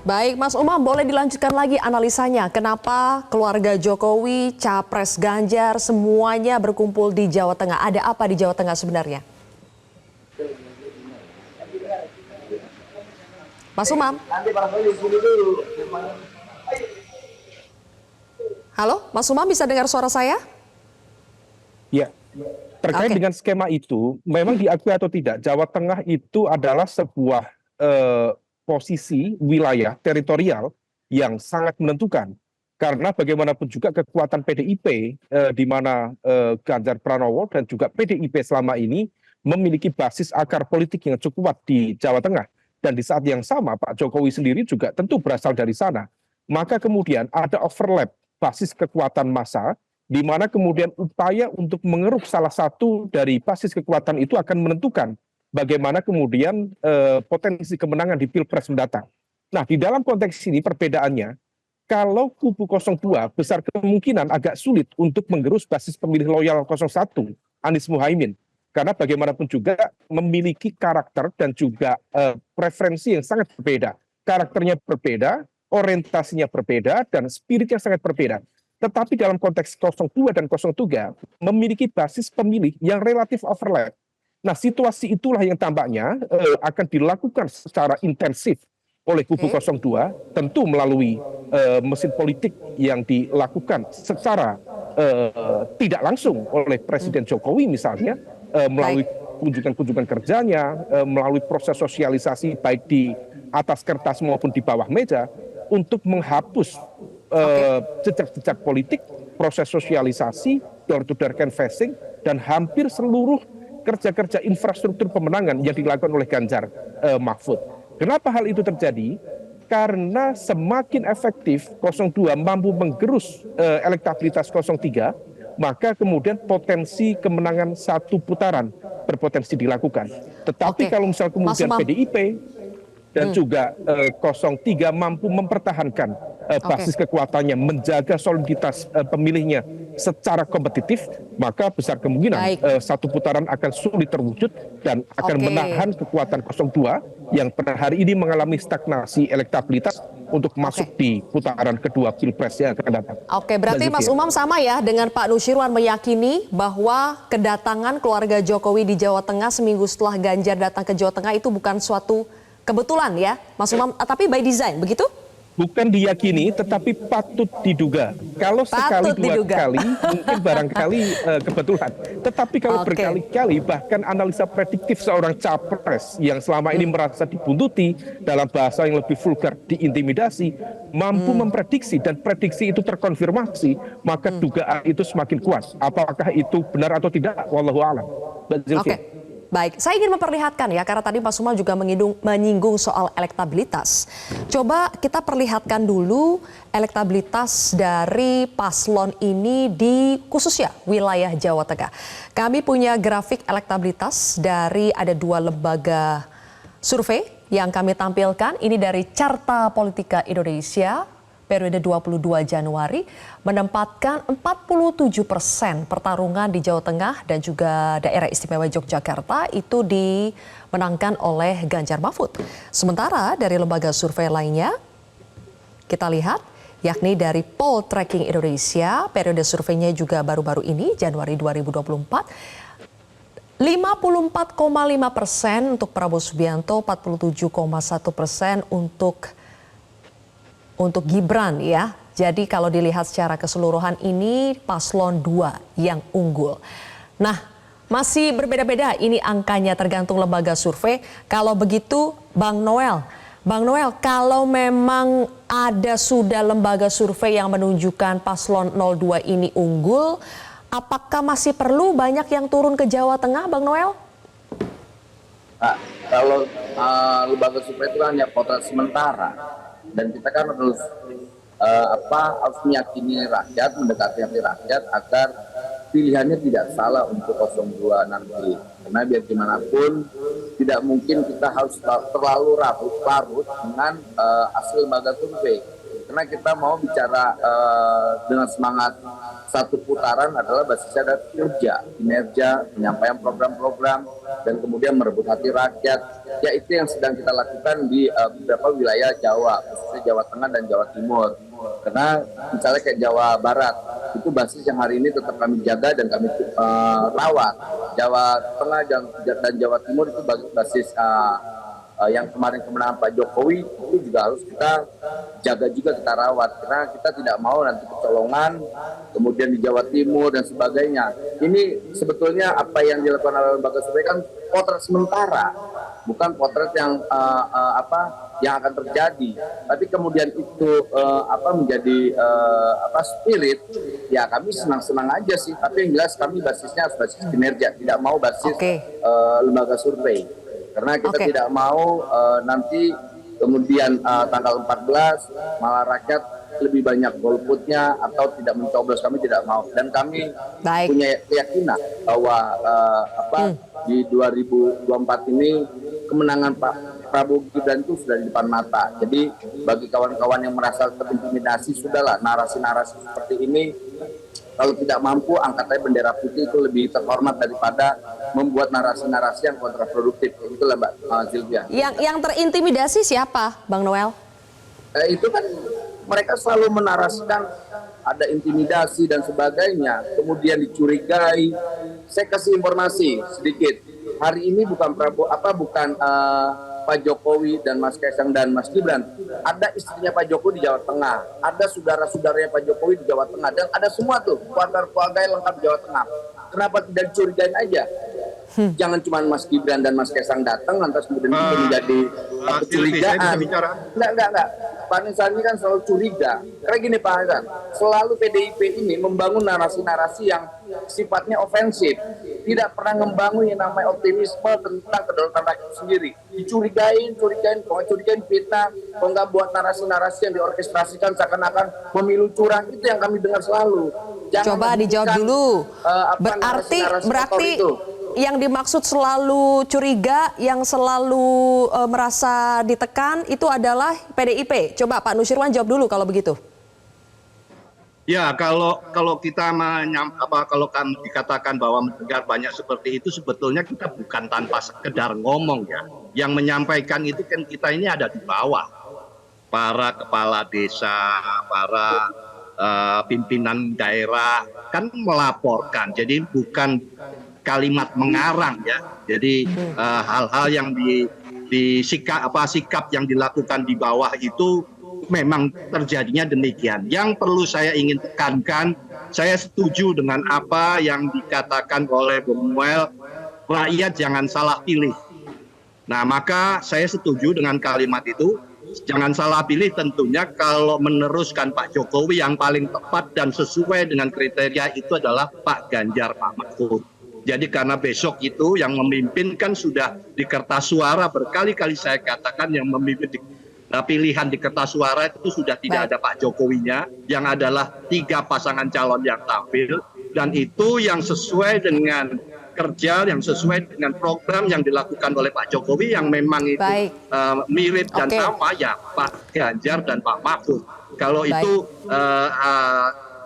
Baik, Mas Umam, boleh dilanjutkan lagi analisanya. Kenapa keluarga Jokowi, Capres Ganjar, semuanya berkumpul di Jawa Tengah? Ada apa di Jawa Tengah sebenarnya? Mas Umam? Halo, Mas Umam bisa dengar suara saya? Ya, terkait Oke. dengan skema itu, memang diakui atau tidak, Jawa Tengah itu adalah sebuah eh, posisi wilayah teritorial yang sangat menentukan. Karena bagaimanapun juga kekuatan PDIP, di mana Ganjar Pranowo dan juga PDIP selama ini memiliki basis akar politik yang cukup kuat di Jawa Tengah. Dan di saat yang sama, Pak Jokowi sendiri juga tentu berasal dari sana. Maka kemudian ada overlap basis kekuatan massa di mana kemudian upaya untuk mengeruk salah satu dari basis kekuatan itu akan menentukan bagaimana kemudian potensi kemenangan di Pilpres mendatang. Nah, di dalam konteks ini perbedaannya, kalau kubu 02 besar kemungkinan agak sulit untuk menggerus basis pemilih loyal 01, Anies Muhaimin. Karena bagaimanapun juga memiliki karakter dan juga preferensi yang sangat berbeda. Karakternya berbeda, orientasinya berbeda, dan spiritnya sangat berbeda. Tetapi dalam konteks 02 dan 03 memiliki basis pemilih yang relatif overlap. Nah, situasi itulah yang tampaknya akan dilakukan secara intensif oleh kubu Oke. 02, tentu melalui mesin politik yang dilakukan secara tidak langsung oleh Presiden Jokowi misalnya, Baik. melalui kunjungan-kunjungan kerjanya, melalui proses sosialisasi baik di atas kertas maupun di bawah meja, untuk menghapus Oke. jejak-jejak politik, proses sosialisasi, door-to-door canvassing, dan hampir seluruh kerja-kerja infrastruktur pemenangan yang dilakukan oleh Ganjar Mahfud. Kenapa hal itu terjadi? Karena semakin efektif 02 mampu menggerus elektabilitas 03, maka kemudian potensi kemenangan satu putaran berpotensi dilakukan. Tetapi Oke. kalau misal Mas kemudian Umam. PDIP dan juga 03 mampu mempertahankan Oke. basis kekuatannya, menjaga soliditas pemilihnya secara kompetitif, maka besar kemungkinan Baik. satu putaran akan sulit terwujud dan akan Oke. menahan kekuatan 02 yang pada hari ini mengalami stagnasi elektabilitas untuk masuk Oke. di putaran kedua Pilpres yang akan datang. Oke, Mbak berarti Mas Zulkifli. Umam sama ya dengan Pak Nusirwan meyakini bahwa kedatangan keluarga Jokowi di Jawa Tengah seminggu setelah Ganjar datang ke Jawa Tengah itu bukan suatu kebetulan ya, Mas Umam, tapi by design, begitu? Bukan diyakini, tetapi patut diduga. Kalau sekali Patut dua diduga. kali, mungkin barangkali kebetulan. Tetapi kalau Oke. berkali-kali, bahkan analisa prediktif seorang capres yang selama ini merasa dibuntuti, dalam bahasa yang lebih vulgar, diintimidasi, mampu memprediksi dan prediksi itu terkonfirmasi, maka dugaan itu semakin kuat. Apakah itu benar atau tidak? Wallahu a'lam. Mbak Zulkifli. Oke, baik. Saya ingin memperlihatkan ya, karena tadi Pak Sumal juga menyinggung soal elektabilitas. Coba kita perlihatkan dulu elektabilitas dari paslon ini di khususnya wilayah Jawa Tengah. Kami punya grafik elektabilitas dari ada dua lembaga survei yang kami tampilkan. Ini dari Carta Politika Indonesia periode 22 Januari menempatkan 47% pertarungan di Jawa Tengah dan juga daerah istimewa Yogyakarta itu dimenangkan oleh Ganjar Mahfud. Sementara dari lembaga survei lainnya kita lihat yakni dari Poll Tracking Indonesia, periode surveinya juga baru-baru ini Januari 2024. 54,5% untuk Prabowo Subianto, 47,1% untuk Gibran ya. Jadi kalau dilihat secara keseluruhan ini paslon 2 yang unggul. Nah, masih berbeda-beda ini angkanya tergantung lembaga survei. Kalau begitu Bang Noel, kalau memang ada sudah lembaga survei yang menunjukkan paslon 02 ini unggul, apakah masih perlu banyak yang turun ke Jawa Tengah, Bang Noel? Nah, kalau lembaga survei itu kan hanya potret sementara, dan kita kan harus meyakini rakyat, mendekati hati rakyat agar pilihannya tidak salah untuk 02 nanti. Karena biar gimana pun tidak mungkin kita harus terlalu larut dengan hasil lembaga survei. karena kita mau bicara dengan semangat satu putaran adalah basisnya ada kinerja, penyampaian program-program, dan kemudian merebut hati rakyat. Ya itu yang sedang kita lakukan di beberapa wilayah Jawa, khususnya Jawa Tengah dan Jawa Timur. Karena misalnya kayak Jawa Barat, itu basis yang hari ini tetap kami jaga dan kami rawat. Jawa Tengah dan Jawa Timur itu basis yang kemarin kemenangan Pak Jokowi itu juga harus kita jaga juga, kita rawat, karena kita tidak mau nanti kecolongan kemudian di Jawa Timur dan sebagainya. Ini sebetulnya apa yang dilakukan oleh lembaga survei kan potret sementara, bukan potret yang yang akan terjadi. Tapi kemudian itu menjadi spirit, ya kami senang-senang aja sih. Tapi yang jelas kami basisnya harus basis kinerja, tidak mau basis lembaga survei. Karena kita tidak mau nanti kemudian tanggal 14 malah rakyat lebih banyak golputnya atau tidak mencoblos, kami tidak mau. Dan kami punya keyakinan bahwa di 2024 ini kemenangan Pak Prabowo Gibran itu sudah di depan mata. Jadi bagi kawan-kawan yang merasa terintimidasi, sudahlah, narasi-narasi seperti ini kalau tidak mampu, angkat aja bendera putih, itu lebih terhormat daripada membuat narasi-narasi yang kontraproduktif. Itulah Mbak Sylvia. Yang terintimidasi siapa, Bang Noel? Itu kan mereka selalu menarasikan ada intimidasi dan sebagainya, kemudian dicurigai. Saya kasih informasi sedikit. Hari ini bukan Pak Jokowi dan Mas Kaisang dan Mas Gibran, ada istrinya Pak Jokowi di Jawa Tengah, ada saudara-saudaranya Pak Jokowi di Jawa Tengah, dan ada semua tuh keluarga-keluarga yang lengkap di Jawa Tengah. Kenapa tidak dicurigain aja? Jangan cuma Mas Gibran dan Mas Kaisang datang lantas kemudian itu menjadi kecurigaan. Enggak. Pak Nisan ini kan selalu curiga. Karena gini Pak Nisan, selalu PDIP ini membangun narasi-narasi yang sifatnya ofensif. Tidak pernah membangun yang namanya optimisme tentang kedaulatan rakyat sendiri. Dicurigain, fitnah, kalau nggak buat narasi-narasi yang diorkestrasikan seakan-akan pemilu curang, itu yang kami dengar selalu. Jangan coba dijawab dulu. Berarti yang dimaksud selalu curiga, yang selalu merasa ditekan itu adalah PDIP. Coba Pak Nusirwan jawab dulu kalau begitu. Ya, kalau kita kalau kami dikatakan bahwa mendengar banyak seperti itu, sebetulnya kita bukan tanpa sekedar ngomong ya. Yang menyampaikan itu kan kita ini ada di bawah. Para kepala desa, para pimpinan daerah kan melaporkan. Jadi bukan kalimat mengarang ya. Jadi hal-hal yang sikap yang dilakukan di bawah itu memang terjadinya demikian. Yang perlu saya ingin tekankan, saya setuju dengan apa yang dikatakan oleh Bung Noel, rakyat jangan salah pilih. Nah, maka saya setuju dengan kalimat itu. Jangan salah pilih tentunya kalau meneruskan Pak Jokowi yang paling tepat dan sesuai dengan kriteria itu adalah Pak Ganjar, Pak Mahfud. Jadi karena besok itu yang memimpin kan sudah di kertas suara, berkali-kali saya katakan yang memimpin pilihan di kertas suara itu sudah tidak ada Pak Jokowinya, yang adalah 3 pasangan calon yang tampil, dan itu yang sesuai dengan kerja, yang sesuai dengan program yang dilakukan oleh Pak Jokowi yang memang itu mirip dan sama ya Pak Ganjar dan Pak Mahfud. Kalau itu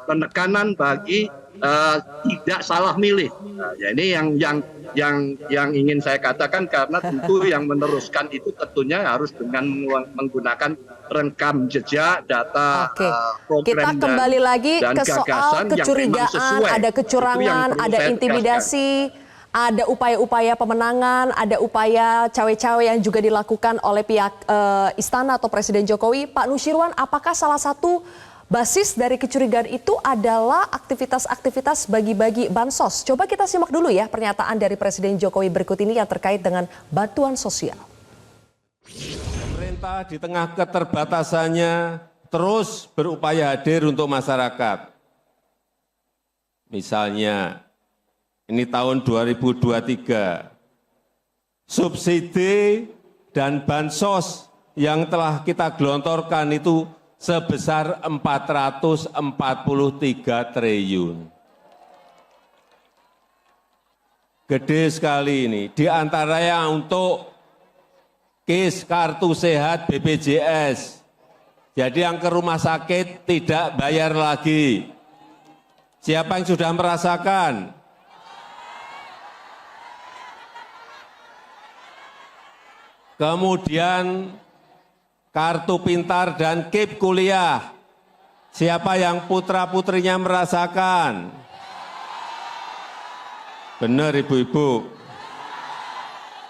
penekanan bagi tidak salah milih. Ya ini yang ingin saya katakan, karena tentu yang meneruskan itu tentunya harus dengan menggunakan rekam jejak, data, program, kita kembali lagi ke soal kecurigaan, ada kecurangan, ada intimidasi, ada upaya-upaya pemenangan, ada upaya cawe-cawe yang juga dilakukan oleh pihak istana atau Presiden Jokowi. Pak Nusirwan, apakah salah satu basis dari kecurigaan itu adalah aktivitas-aktivitas bagi-bagi bansos? Coba kita simak dulu ya pernyataan dari Presiden Jokowi berikut ini yang terkait dengan bantuan sosial. Pemerintah di tengah keterbatasannya terus berupaya hadir untuk masyarakat. Misalnya, ini tahun 2023, subsidi dan bansos yang telah kita gelontorkan itu sebesar 443 triliun. Gede sekali ini, di antaranya untuk KIS, Kartu Sehat BPJS, Jadi yang ke rumah sakit tidak bayar lagi. Siapa yang sudah merasakan? Kemudian kartu pintar dan KIP kuliah. Siapa yang putra-putrinya merasakan? Benar ibu-ibu.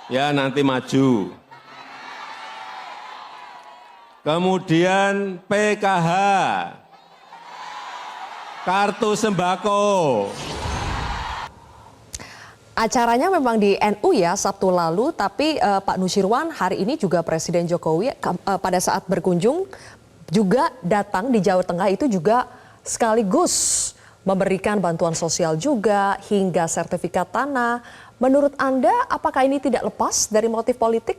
Ya nanti maju. Kemudian PKH, kartu sembako. Acaranya memang di NU ya Sabtu lalu, tapi Pak Nusirwan hari ini juga Presiden Jokowi pada saat berkunjung juga datang di Jawa Tengah itu juga sekaligus memberikan bantuan sosial juga hingga sertifikat tanah. Menurut Anda apakah ini tidak lepas dari motif politik?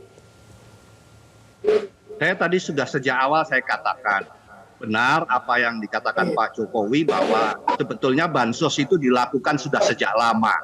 Saya tadi sudah sejak awal saya katakan, benar apa yang dikatakan Pak Jokowi bahwa sebetulnya bansos itu dilakukan sudah sejak lama.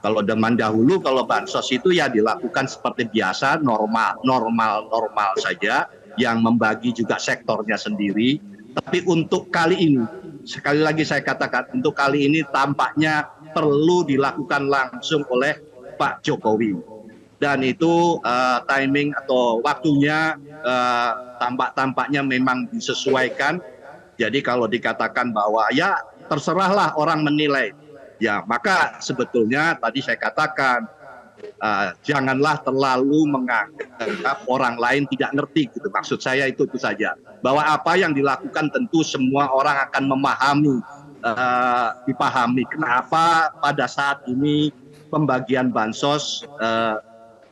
Kalau zaman dahulu kalau bansos itu ya dilakukan seperti biasa, normal saja, yang membagi juga sektornya sendiri. Tapi untuk kali ini, sekali lagi saya katakan, untuk kali ini tampaknya perlu dilakukan langsung oleh Pak Jokowi. Dan itu timing atau waktunya tampaknya memang disesuaikan. Jadi kalau dikatakan bahwa ya terserahlah orang menilai, ya maka sebetulnya tadi saya katakan janganlah terlalu menganggap orang lain tidak ngerti gitu. Maksud saya itu saja, bahwa apa yang dilakukan tentu semua orang akan memahami, dipahami kenapa pada saat ini pembagian bansos.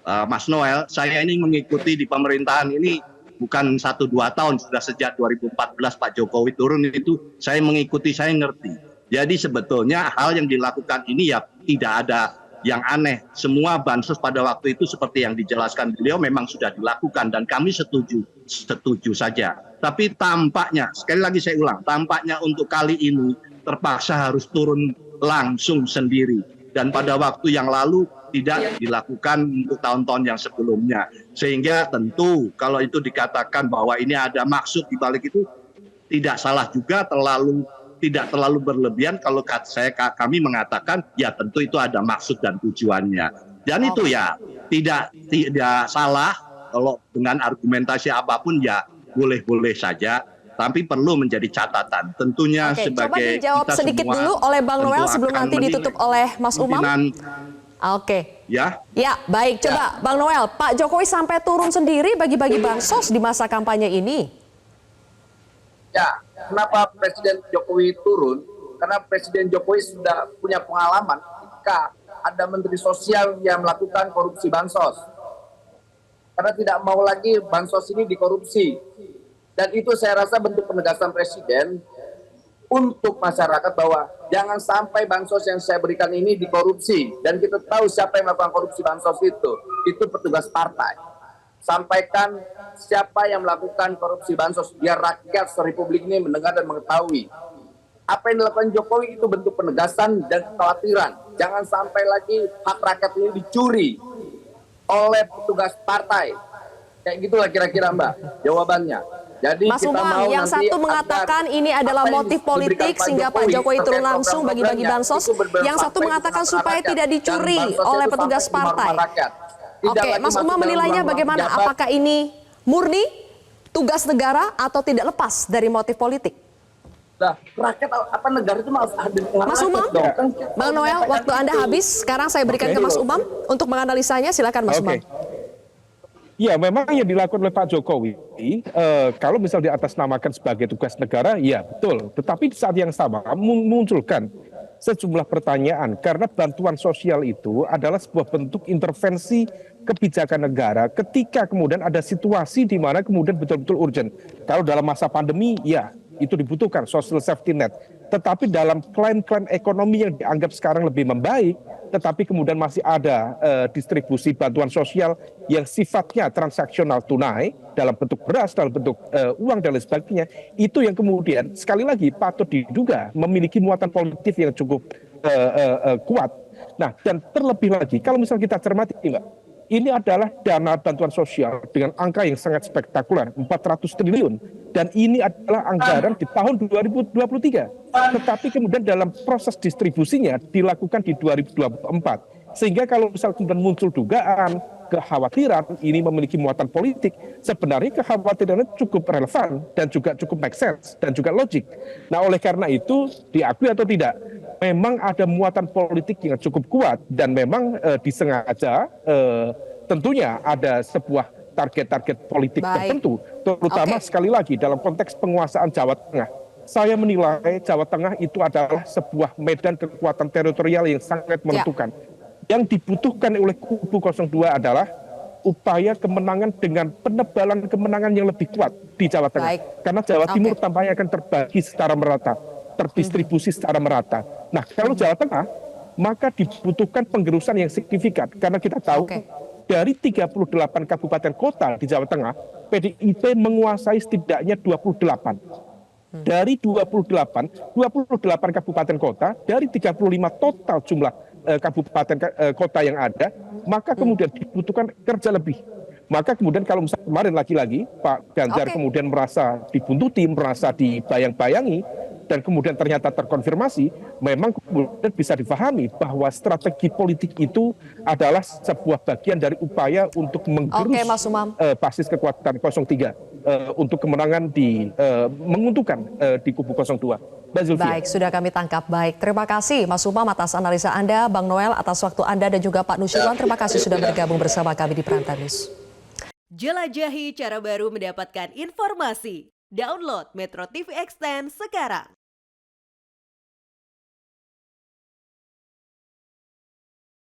Mas Noel, saya ini mengikuti di pemerintahan ini bukan 1-2 tahun, sudah sejak 2014 Pak Jokowi turun itu saya mengikuti, saya ngerti. Jadi sebetulnya hal yang dilakukan ini ya tidak ada yang aneh. Semua bansos pada waktu itu seperti yang dijelaskan beliau memang sudah dilakukan dan kami setuju saja. Tapi tampaknya, sekali lagi saya ulang, tampaknya untuk kali ini terpaksa harus turun langsung sendiri. Dan pada waktu yang lalu tidak dilakukan untuk tahun-tahun yang sebelumnya. Sehingga tentu kalau itu dikatakan bahwa ini ada maksud di balik itu, tidak salah juga, tidak terlalu berlebihan kalau kami mengatakan ya tentu itu ada maksud dan tujuannya. Dan itu ya tidak salah kalau dengan argumentasi apapun ya boleh-boleh saja. Tapi perlu menjadi catatan. Tentunya Oke, sebagai coba dijawab kita sedikit semua dulu oleh Bang Noel sebelum nanti menilai ditutup oleh Mas Umam. Oke. Ya. Ya, baik. Coba Bang Noel, Pak Jokowi sampai turun sendiri bagi-bagi bansos di masa kampanye ini. Ya, kenapa Presiden Jokowi turun? Karena Presiden Jokowi sudah punya pengalaman ketika ada Menteri Sosial yang melakukan korupsi bansos. Karena tidak mau lagi bansos ini dikorupsi. Dan itu saya rasa bentuk penegasan Presiden untuk masyarakat bahwa jangan sampai bansos yang saya berikan ini dikorupsi. Dan kita tahu siapa yang melakukan korupsi bansos itu petugas partai. Sampaikan siapa yang melakukan korupsi bansos, biar rakyat serepublik ini mendengar dan mengetahui. Apa yang dilakukan Jokowi itu bentuk penegasan dan kekhawatiran. Jangan sampai lagi hak rakyat ini dicuri oleh petugas partai. Kayak gitulah kira-kira Mbak jawabannya. Jadi Mas Umam, yang satu mengatakan ini adalah motif politik sehingga Pak Jokowi turun langsung bagi-bagi bansos. Yang satu mengatakan supaya tidak dicuri oleh petugas partai. Oke, Mas Umam menilainya bagaimana? Apakah ini murni tugas negara atau tidak lepas dari motif politik? Nah, rakyat apa negara itu harus hadir. Mas Umam, Bang Noel, waktu Anda habis. Sekarang saya berikan ke Mas Umam untuk menganalisanya. Silakan Mas Umam. Ya, memang yang dilakukan oleh Pak Jokowi, kalau misal diatasnamakan sebagai tugas negara, ya betul. Tetapi di saat yang sama memunculkan sejumlah pertanyaan, karena bantuan sosial itu adalah sebuah bentuk intervensi kebijakan negara ketika kemudian ada situasi di mana kemudian betul-betul urgent. Kalau dalam masa pandemi, ya itu dibutuhkan social safety net. Tetapi dalam klaim-klaim ekonomi yang dianggap sekarang lebih membaik, tetapi kemudian masih ada distribusi bantuan sosial yang sifatnya transaksional tunai dalam bentuk beras, dalam bentuk uang dan lain sebagainya, itu yang kemudian sekali lagi patut diduga memiliki muatan politik yang cukup kuat. Nah, dan terlebih lagi kalau misal kita cermati, Mbak, ini adalah dana bantuan sosial dengan angka yang sangat spektakuler, 400 triliun. Dan ini adalah anggaran di tahun 2023. Tetapi kemudian dalam proses distribusinya dilakukan di 2024. Sehingga kalau misal kemudian muncul dugaan, kekhawatiran ini memiliki muatan politik, sebenarnya kekhawatirannya cukup relevan dan juga cukup make sense dan juga logik. Nah, oleh karena itu diakui atau tidak, memang ada muatan politik yang cukup kuat dan memang disengaja tentunya ada sebuah target-target politik tertentu, terutama sekali lagi dalam konteks penguasaan Jawa Tengah. Saya menilai Jawa Tengah itu adalah sebuah medan kekuatan teritorial yang sangat menentukan. Yang dibutuhkan oleh kubu 02 adalah upaya kemenangan dengan penebalan kemenangan yang lebih kuat di Jawa Tengah. Karena Jawa Timur tampaknya akan terbagi secara merata, terdistribusi secara merata. Nah, kalau Jawa Tengah, maka dibutuhkan penggerusan yang signifikan. Karena kita tahu dari 38 kabupaten kota di Jawa Tengah, PDIP menguasai setidaknya 28. Dari 28 kabupaten kota, dari 35 total jumlah kabupaten kota yang ada, maka kemudian dibutuhkan kerja lebih. Maka kemudian kalau misalnya kemarin lagi-lagi Pak Ganjar kemudian merasa dibuntuti, merasa dibayang-bayangi, dan kemudian ternyata terkonfirmasi, memang kemudian bisa difahami bahwa strategi politik itu adalah sebuah bagian dari upaya untuk menggerus basis kekuatan 03 untuk kemenangan menguntungkan di kubu 02. Baik, sudah kami tangkap. Baik, terima kasih Mas Umam atas analisa Anda, Bang Noel atas waktu Anda, dan juga Pak Nusirwan. Terima kasih sudah bergabung bersama kami di Prime Time News. Jelajahi cara baru mendapatkan informasi. Download Metro TV Extend sekarang.